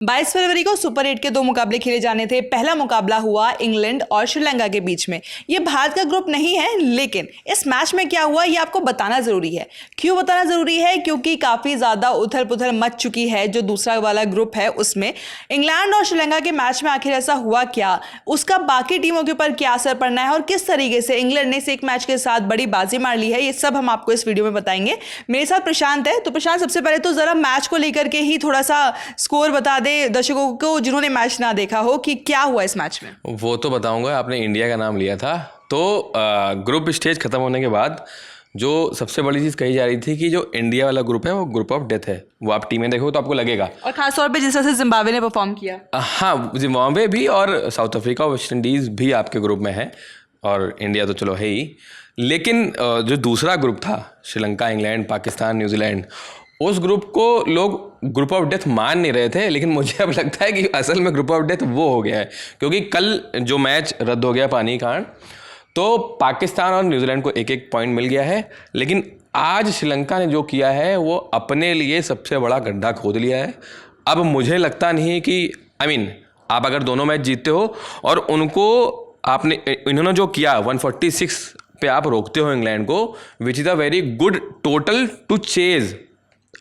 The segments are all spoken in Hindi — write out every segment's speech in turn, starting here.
22 फरवरी को सुपर 8 के 2 मुकाबले खेले जाने थे। पहला मुकाबला हुआ इंग्लैंड और श्रीलंका के बीच में। ये भारत का ग्रुप नहीं है, लेकिन इस मैच में क्या हुआ ये आपको बताना जरूरी है। क्यों बताना जरूरी है? क्योंकि काफी ज्यादा उथल पुथल मच चुकी है जो दूसरा वाला ग्रुप है उसमें। इंग्लैंड और श्रीलंका के मैच में आखिर ऐसा हुआ क्या, उसका बाकी टीमों के ऊपर क्या असर पड़ना है और किस तरीके से इंग्लैंड ने इस एक मैच के साथ बड़ी बाजी मार ली है, ये सब हम आपको इस वीडियो में बताएंगे। मेरे साथ प्रशांत है। तो प्रशांत, सबसे पहले तो जरा मैच को लेकर के ही थोड़ा सा स्कोर बता दे दर्शकों को जिन्होंने मैच ना देखा हो कि क्या हुआ इस मैच में। वो तो बताऊंगा। आपने इंडिया का नाम लिया था तो ग्रुप स्टेज खत्म होने के बाद जो सबसे बड़ी चीज़ कही जा रही थी कि जो इंडिया वाला ग्रुप है वो ग्रुप ऑफ डेथ है। वो आप टीमें देखो तो आपको लगेगा, और खासतौर पे जिस तरह से जिम्बाब्वे ने परफॉर्म किया। हाँ, जिम्बाब्वे भी और साउथ अफ्रीका और वेस्ट इंडीज़ भी आपके ग्रुप में है और इंडिया तो चलो है ही। लेकिन जो दूसरा ग्रुप था श्रीलंका, इंग्लैंड, पाकिस्तान, न्यूजीलैंड, उस ग्रुप को लोग ग्रुप ऑफ डेथ मान नहीं रहे थे। लेकिन मुझे अब लगता है कि असल में ग्रुप ऑफ डेथ वो हो गया है, क्योंकि कल जो मैच रद्द हो गया पानी के कारण, तो पाकिस्तान और न्यूजीलैंड को एक एक पॉइंट मिल गया है। लेकिन आज श्रीलंका ने जो किया है वो अपने लिए सबसे बड़ा गड्ढा खोद लिया है। अब मुझे लगता नहीं कि आप अगर दोनों मैच जीतते हो और उनको इन्होंने जो किया 146 पे आप रोकते हो इंग्लैंड को, which is a very good total two chase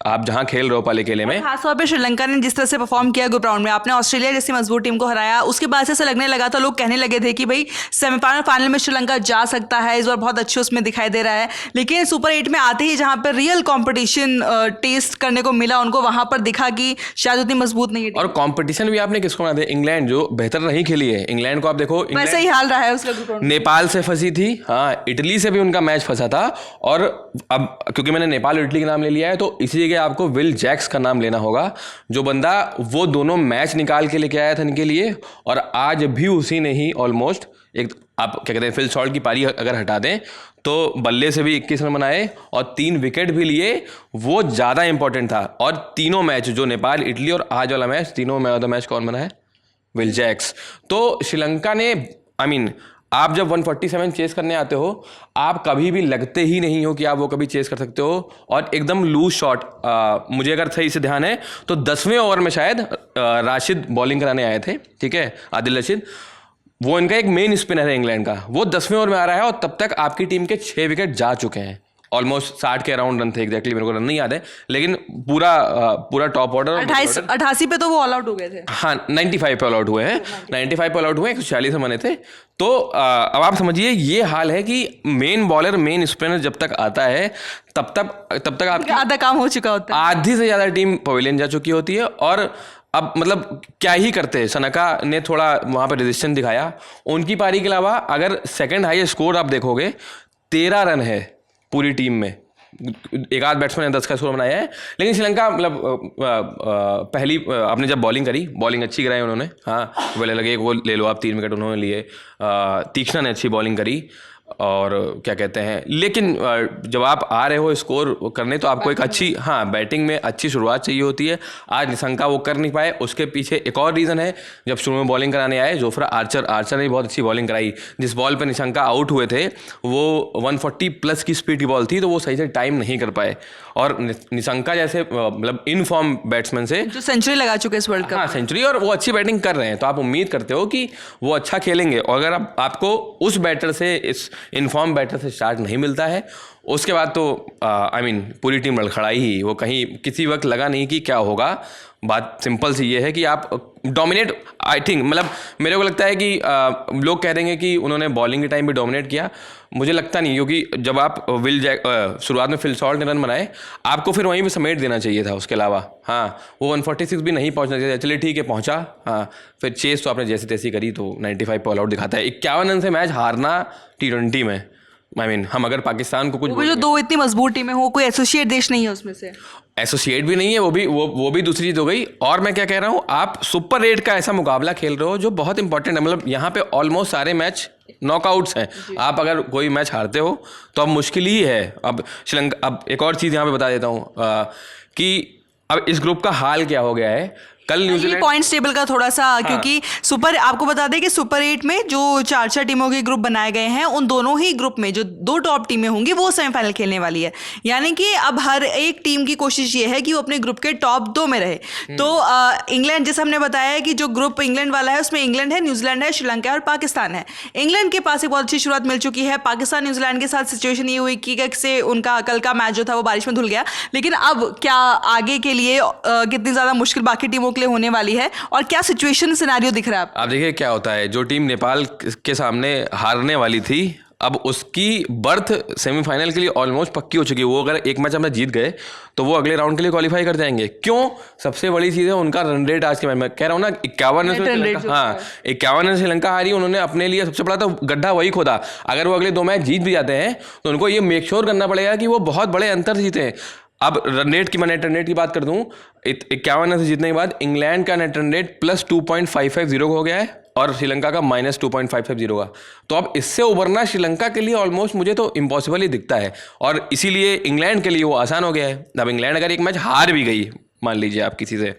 आप जहां खेल रहे हो पाले खेले में। खासतौर पे श्रीलंका ने जिस तरह से परफॉर्म किया ग्रुप राउंड में, आपने ऑस्ट्रेलिया जैसी मजबूत टीम को हराया, उसके बाद से ऐसा लगने लगा था, लोग कहने लगे थे कि भाई सेमीफाइनल फाइनल में श्रीलंका जा सकता है, इस बार बहुत अच्छे उसमें दिखाई दे रहा है। लेकिन सुपर 8 में आते ही जहां पर रियल कॉम्पिटिशन टेस्ट करने को मिला उनको, वहां पर दिखा कि शायद उतनी मजबूत नहीं है। और कॉम्पिटिशन भी आपने किसको बना दिया? इंग्लैंड जो बेहतर नहीं खेली है। इंग्लैंड को आप देखो, वैसे ही हाल रहा है उसका ग्रुप राउंड। नेपाल से फंसी थी, हाँ, इटली से भी उनका मैच फंसा था। और अब क्योंकि मैंने नेपाल इटली का नाम ले लिया है तो इसी जगह आपको विल जैक्स का नाम लेना होगा। जो बंदा वो दोनों मैच निकाल के लेके आया था इनके लिए, और आज भी उसी ने ही ऑलमोस्ट एक, आप क्या कहते हैं, फिल सॉल्ट की पारी अगर हटा दें तो बल्ले से भी 21 रन बनाए और 3 विकेट भी लिए, वो ज़्यादा इंपॉर्टेंट था। और तीनों मैच जो नेपाल, इटली और आज वाला मैच, तीनों में मैच कौन बना है? Will Jacks. तो श्रीलंका ने आप जब 147 चेस करने आते हो, आप कभी भी लगते ही नहीं हो कि आप वो कभी चेस कर सकते हो। और एकदम लूज शॉट, मुझे अगर सही से ध्यान है तो 10वें ओवर में शायद राशिद बॉलिंग कराने आए थे, ठीक है, आदिल रशीद, वो इनका एक मेन स्पिनर है इंग्लैंड का, वो 10वें ओवर में आ रहा है और तब तक आपकी टीम के 6 विकेट जा चुके हैं। ऑलमोस्ट 60 के अराउंड रन थे, एग्जैक्टली मेरे को रन नहीं याद है, लेकिन पूरा टॉप ऑर्डर 88 पे तो वो ऑल आउट हो गए थे। हाँ, 95 पे ऑल आउट हुए हैं, 95 पे ऑल आउट हुए, 146 रन बने थे। तो अब आप समझिए ये हाल है कि मेन बॉलर, मेन स्पिनर जब तक आता है तब तक आपकी आधा काम हो चुका होता है, आधी से ज़्यादा टीम पवेलियन जा चुकी होती है। और अब क्या ही करते हैं। सनका ने थोड़ा वहाँ पर रेजिस्टेंस दिखाया। उनकी पारी के अलावा अगर सेकंड हाईएस्ट स्कोर आप देखोगे 13 रन है पूरी टीम में। एक आध बैट्समैन ने 10 का स्कोर बनाया है। लेकिन श्रीलंका पहली आपने जब बॉलिंग अच्छी कराई उन्होंने, हाँ, बोले लगे वो ले लो आप, 3 विकेट उन्होंने लिए। तीक्ष्णा ने अच्छी बॉलिंग करी और क्या कहते हैं, लेकिन जब आप आ रहे हो स्कोर करने तो आपको एक अच्छी, हाँ, बैटिंग में अच्छी शुरुआत चाहिए होती है। आज निशंका वो कर नहीं पाए। उसके पीछे एक और रीज़न है, जब शुरू में बॉलिंग कराने आए जोफ्रा आर्चर ने बहुत अच्छी बॉलिंग कराई। जिस बॉल पर निशंका आउट हुए थे वो 140 प्लस की स्पीड की बॉल थी, तो वो सही से टाइम नहीं कर पाए। और निशंका जैसे इन फॉर्म बैट्समैन से जो सेंचुरी लगा चुके इस वर्ल्ड कप, हाँ, सेंचुरी, और वो अच्छी बैटिंग कर रहे हैं, तो आप उम्मीद करते हो कि वो अच्छा खेलेंगे। और अगर आपको उस बैटर से, इस इनफॉर्म बैटर से स्टार्ट नहीं मिलता है, उसके बाद तो पूरी टीम लड़खड़ाई ही। वो कहीं किसी वक्त लगा नहीं कि क्या होगा। बात सिंपल सी ये है कि आप डोमिनेट, आई थिंक, मेरे को लगता है कि लोग कह देंगे कि उन्होंने बॉलिंग के टाइम भी डोमिनेट किया। मुझे लगता नहीं, क्योंकि जब आप शुरुआत में फिल सॉल्ट ने रन बनाए, आपको फिर वहीं भी समेट देना चाहिए था। उसके अलावा हाँ, वो 146 भी नहीं पहुंचना चाहिए। चलिए ठीक है, पहुंचा, हाँ, फिर चेस तो आपने जैसी तैसी करी तो 95 पे ऑल आउट दिखाता है। 51 रन से मैच हारना T20 में, हम अगर पाकिस्तान को कुछ, वो जो 2 इतनी मजबूत टीमें हो, कोई एसोसिएट देश नहीं है उसमें से, एसोसिएट भी नहीं है, वो भी दूसरी चीज़ हो गई। और मैं क्या कह रहा हूँ, आप सुपर 8 का ऐसा मुकाबला खेल रहे हो जो बहुत इंपॉर्टेंट है। यहाँ पे ऑलमोस्ट सारे मैच नॉकआउट्स हैं। आप अगर कोई मैच हारते हो तो अब मुश्किल ही है। अब श्रीलंका, अब एक और चीज़ यहाँ पे बता देता हूँ कि अब इस ग्रुप का हाल क्या हो गया है कल न्यूजीलैंड पॉइंट्स टेबल का थोड़ा सा क्योंकि सुपर आपको बता दें कि सुपर 8 में जो 4 टीमों के ग्रुप बनाए गए हैं उन दोनों ही ग्रुप में जो 2 टॉप टीमें होंगी वो सेमीफाइनल खेलने वाली है। यानी कि अब हर एक टीम की कोशिश ये है कि वो अपने ग्रुप के टॉप 2 में रहे। तो इंग्लैंड, जैसे हमने बताया है कि जो ग्रुप इंग्लैंड वाला है उसमें इंग्लैंड है, न्यूजीलैंड है, श्रीलंका है और पाकिस्तान है। इंग्लैंड के पास एक बहुत अच्छी शुरुआत मिल चुकी है। पाकिस्तान न्यूजीलैंड के साथ सिचुएशन ये हुई कि कैसे उनका कल का मैच जो था वो बारिश में धुल गया। लेकिन अब क्या आगे के लिए कितनी ज़्यादा मुश्किल बाकी टीमों के लिए होने वाली है और क्या सिचुएशन सिनेरियो दिख रहा है आप देखिए क्या होता है। जो टीम नेपाल के सामने हारने वाली थी अब उसकी बर्थ सेमीफाइनल के लिए ऑलमोस्ट पक्की हो चुकी है। वो अगर एक मैच अपना जीत गए तो वो अगले राउंड के लिए क्वालिफाई कर जाएंगे। क्यों? सबसे बड़ी चीज़ है उनका रन रेट। आज के मैच में कह रहा हूँ ना 51 रन, हाँ 51 रन श्रीलंका हारी। उन्होंने अपने लिए सबसे बड़ा तो गड्ढा वही खोदा। अगर वो अगले 2 मैच जीत भी जाते हैं तो उनको ये मेक श्योर करना पड़ेगा कि वो बहुत बड़े अंतर से जीते। अब रन रेट की मैं नेट रन रेट की बात कर दूं, 51 रन से जीतने के बाद इंग्लैंड का नेट रन रेट +2.550 हो गया है और श्रीलंका का -2.550 का। तो अब इससे उभरना श्रीलंका के लिए ऑलमोस्ट मुझे तो इम्पॉसिबल ही दिखता है और इसीलिए इंग्लैंड के लिए वो आसान हो गया है। अब इंग्लैंड अगर एक मैच हार भी गई, मान लीजिए आप किसी से,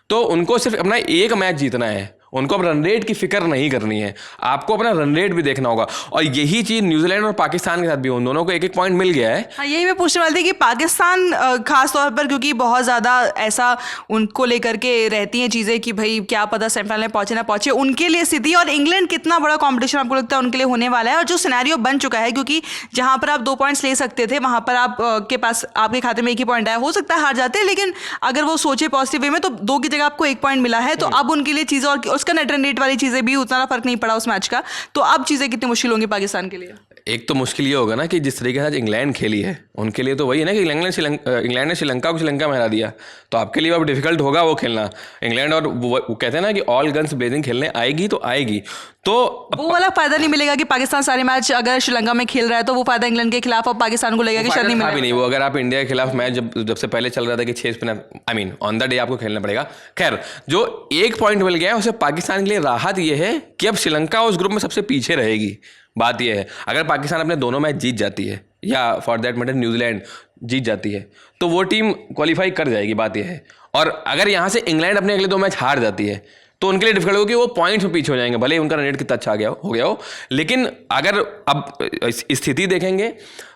तो उनको सिर्फ अपना एक मैच जीतना है। उनको अब रन रेट की फिक्र नहीं करनी है। आपको अपना रन रेट भी देखना होगा और यही चीज़ न्यूजीलैंड और पाकिस्तान के साथ भी, उन दोनों को 1-1 पॉइंट मिल गया है। हाँ, यही मैं पूछने वाली थी कि पाकिस्तान खास तौर पर क्योंकि बहुत ज़्यादा ऐसा उनको लेकर के रहती हैं चीज़ें कि भाई क्या पता सेमीफाइनल में पहुंचे ना पहुंचे, उनके लिए स्थिति और इंग्लैंड कितना बड़ा कॉम्पिटिशन आपको लगता है उनके लिए होने वाला है। और जो सिनेरियो बन चुका है क्योंकि जहाँ पर आप 2 पॉइंट्स ले सकते थे वहाँ पर आप के पास आपके खाते में 1 ही पॉइंट आया। हो सकता है हार जाते, लेकिन अगर वो सोचे पॉजिटिव वे में तो 2 की जगह आपको 1 पॉइंट मिला है। तो अब उनके लिए चीज़ें और उसका नेट रन रेट वाली चीजें भी उतना फर्क नहीं पड़ा उस मैच का। तो अब चीजें कितनी मुश्किल होंगी पाकिस्तान के लिए? एक तो मुश्किल ये होगा ना कि जिस तरीके से आज इंग्लैंड खेली है उनके लिए तो वही है ना कि इंग्लैंड ने श्रीलंका को श्रीलंका में हरा दिया। तो आपके लिए अब डिफिकल्ट होगा वो खेलना। इंग्लैंड और वो कहते हैं ना कि ऑल गन्स ब्लेजिंग खेलने आएगी तो आएगी। तो वो वाला फायदा नहीं मिलेगा कि पाकिस्तान सारे मैच अगर श्रीलंका में खेल रहा है तो वो फायदा इंग्लैंड के खिलाफ अब पाकिस्तान को लगेगा कि शायद नहीं मिलेगा। नहीं, वो अगर आप इंडिया के खिलाफ मैच जब से पहले चल रहा था कि 6 स्पिनर ऑन द डे आपको खेलना पड़ेगा। खैर, जो 1 पॉइंट मिल गया है उसे पाकिस्तान के लिए राहत ये है कि अब श्रीलंका उस ग्रुप में सबसे पीछे रहेगी। बात यह है अगर पाकिस्तान अपने दोनों मैच जीत जाती है या फॉर दैट मैटर न्यूजीलैंड जीत जाती है तो वो टीम क्वालिफाई कर जाएगी। बात यह है। और अगर यहाँ से इंग्लैंड अपने अगले 2 मैच हार जाती है तो उनके लिए डिफिकल्ट होगी, वो पॉइंट्स में पीछे हो जाएंगे, भले ही उनका रन रेट कितना अच्छा हो गया हो। लेकिन अगर अब स्थिति देखेंगे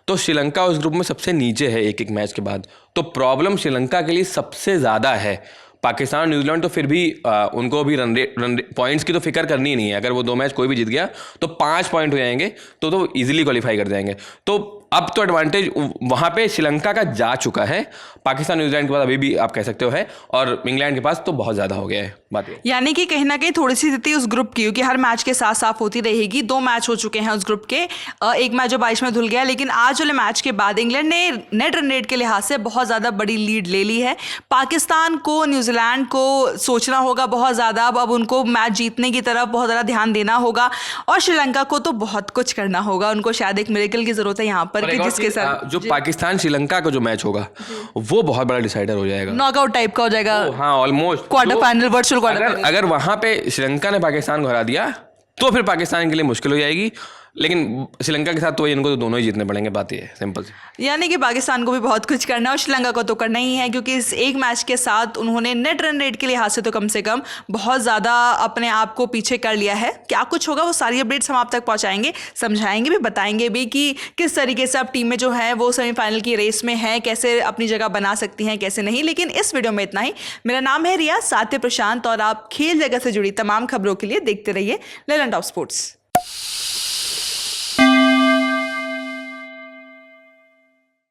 तो श्रीलंका उस ग्रुप में सबसे नीचे है 1-1 मैच के बाद। तो प्रॉब्लम श्रीलंका के लिए सबसे ज़्यादा है। पाकिस्तान न्यूजीलैंड तो फिर भी उनको भी रन रेट पॉइंट्स की तो फिक्र करनी ही नहीं है। अगर वो 2 मैच कोई भी जीत गया तो 5 पॉइंट हो जाएंगे तो इजीली क्वालिफाई कर जाएंगे। तो अब तो एडवांटेज वहाँ पे श्रीलंका का जा चुका है। पाकिस्तान न्यूजीलैंड के पास अभी भी आप कह सकते हो है और इंग्लैंड के पास तो बहुत ज़्यादा हो गया है। बात ये यानी कि कहीं ना कहीं थोड़ी सी स्थिति उस ग्रुप की, क्योंकि हर मैच के साथ साफ होती रहेगी। 2 मैच हो चुके हैं उस ग्रुप के, एक मैच जो बारिश में धुल गया। लेकिन आज वाले मैच के बाद इंग्लैंड ने नेट रन रेट के लिहाज से बहुत ज़्यादा बड़ी लीड ले ली है। पाकिस्तान को, न्यूजीलैंड को सोचना होगा बहुत ज़्यादा। अब उनको मैच जीतने की तरफ बहुत ज़्यादा ध्यान देना होगा और श्रीलंका को तो बहुत कुछ करना होगा। उनको शायद एक मिरेकल की ज़रूरत है यहाँ पर कि जिसके साथ जो पाकिस्तान श्रीलंका का जो मैच होगा वो बहुत बड़ा डिसाइडर हो जाएगा, नॉकआउट टाइप का हो जाएगा। हाँ, almost quarter final, virtual quarter final. अगर वहां पे श्रीलंका ने पाकिस्तान को हरा दिया तो फिर पाकिस्तान के लिए मुश्किल हो जाएगी। लेकिन श्रीलंका के साथ तो इनको तो दोनों ही जीतने पड़ेंगे। बात ये है सिंपल सी। यानी कि पाकिस्तान को भी बहुत कुछ करना है और श्रीलंका को तो करना ही है, क्योंकि इस एक मैच के साथ उन्होंने नेट रन रेट के लिहाज से तो कम से कम बहुत ज़्यादा अपने आप को पीछे कर लिया है। क्या कुछ होगा वो सारी अपडेट्स हम आप तक पहुंचाएंगे, समझाएंगे भी, बताएंगे भी कि किस तरीके से अब टीमें जो है वो सेमीफाइनल की रेस में हैं, कैसे अपनी जगह बना सकती हैं, कैसे नहीं। लेकिन इस वीडियो में इतना ही। मेरा नाम है रिया, साथ में प्रशांत, और आप खेल जगत से जुड़ी तमाम खबरों के लिए देखते रहिए लेलन टॉप स्पोर्ट्स।